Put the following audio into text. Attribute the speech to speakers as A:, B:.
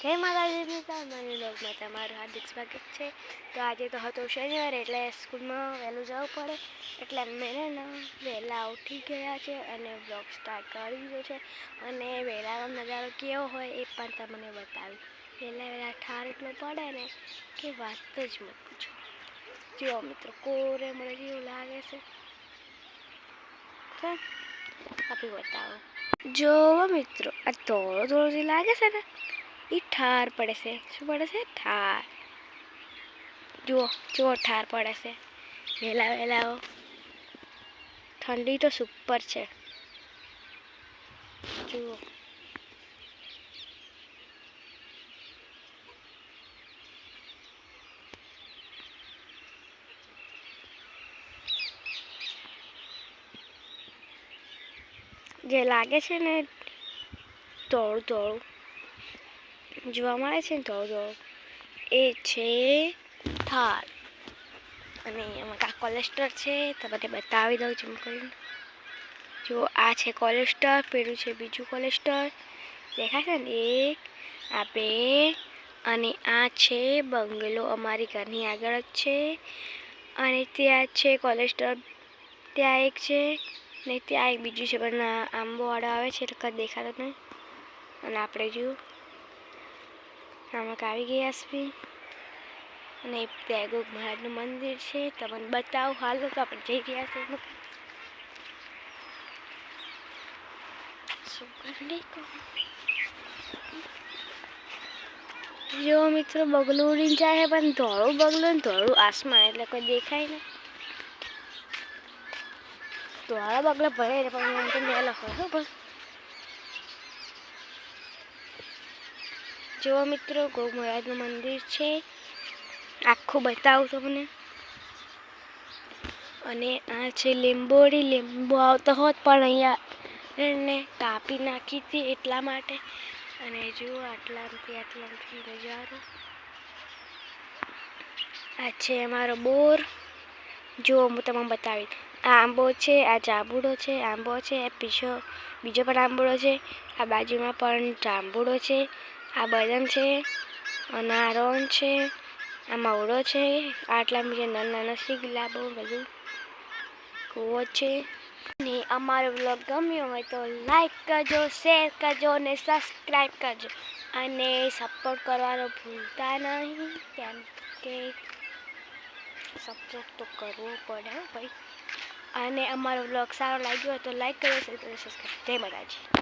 A: જય માતાજી મિત્રો, મારી વ્લોગમાં તમારું હાર્દિક સ્વાગત છે। તો આજે તો હતો શનિવાર એટલે સ્કૂલમાં વહેલું જવું પડે એટલે મેં વહેલા ઉઠી ગયા છે અને વ્લોગ સ્ટાર્ટ કરી દીધો છે અને વહેલાનો નજારો કેવો હોય એ પણ તમને બતાવી। વહેલા ઠાર એટલો પડે ને કે વાત જ મત પૂછો। જો મિત્રો કોરે મળે જેવું લાગે છે આપી બતાવો। જો મિત્રો આ થોડો થોડો જે લાગે છે ને એ ઠાર પડે છે। શું પડે છે? ઠાર। જુઓ જુઓ ઠાર પડે છે વહેલા વહેલા। ઠંડી તો સુપર છે જુઓ। જે લાગે છે ને થોડું થોડું જોવા મળે છે ને થોડું થોડું એ છે ઠાર। અને એમાં આ કોલેસ્ટર છે તમને બતાવી દઉં છું કરીને। જો આ છે કોલેસ્ટર, પેલું છે બીજું કોલેસ્ટર દેખાય છે ને, એક આ બે અને આ છે બંગલો અમારી ઘરની આગળ જ છે। અને ત્યાં છે કોલેસ્ટર, ત્યાં એક છે ને ત્યાં એક બીજું છે પણ આંબોવાળો આવે છે એટલે કદ દેખાતો નહીં। અને આપણે જો આમાં આવી ગયા છીએ અને ત્યાં ગોગ મહારાજનું મંદિર છે તમને બતાવું। હાલ તો આપણે જઈ રહ્યા છીએ। જો મિત્રો બગલું ઉડીને જાય પણ ધોળું બગલું ને ધોળું આસમાન એટલે કોઈ દેખાય નહીં। ધોળા બગલા ભરે પણ એમ તો મેં લખો છો પણ જો મિત્રો ગોગ મહારાજનું મંદિર છે આખું બતાવું તમને। અને આ છે લીંબોડી, લીંબુ આવતો હોત પણ અહીંયા એને કાપી નાખી હતી એટલા માટે। અને જુઓ આટલાથી નજારો। આ છે અમારો બોર, જો હું તમને બતાવી। આ આંબો છે, આ જાંબુડો છે, આંબો છે, બીજો પણ આંબોડો છે, આ બાજુમાં પણ જાંબુડો છે, આ બદામ છે અને આ રોન છે, આ મવડો છે, આટલા બીજા નાના નાના સી ગુલાબો બધું કૂવો છે। ને અમારો વ્લોગ ગમ્યો હોય તો લાઈક કરજો, શેર કરજો અને સબસ્ક્રાઈબ કરજો અને સપોર્ટ કરવાનો ભૂલતા નહીં કેમ કે સપોર્ટ તો કરવો પડે ભાઈ। અને અમારો વ્લોગ સારો લાગ્યો હોય તો લાઈક કરજો, શેર કરજો, સબસ્ક્રાઈબ। જય માતાજી।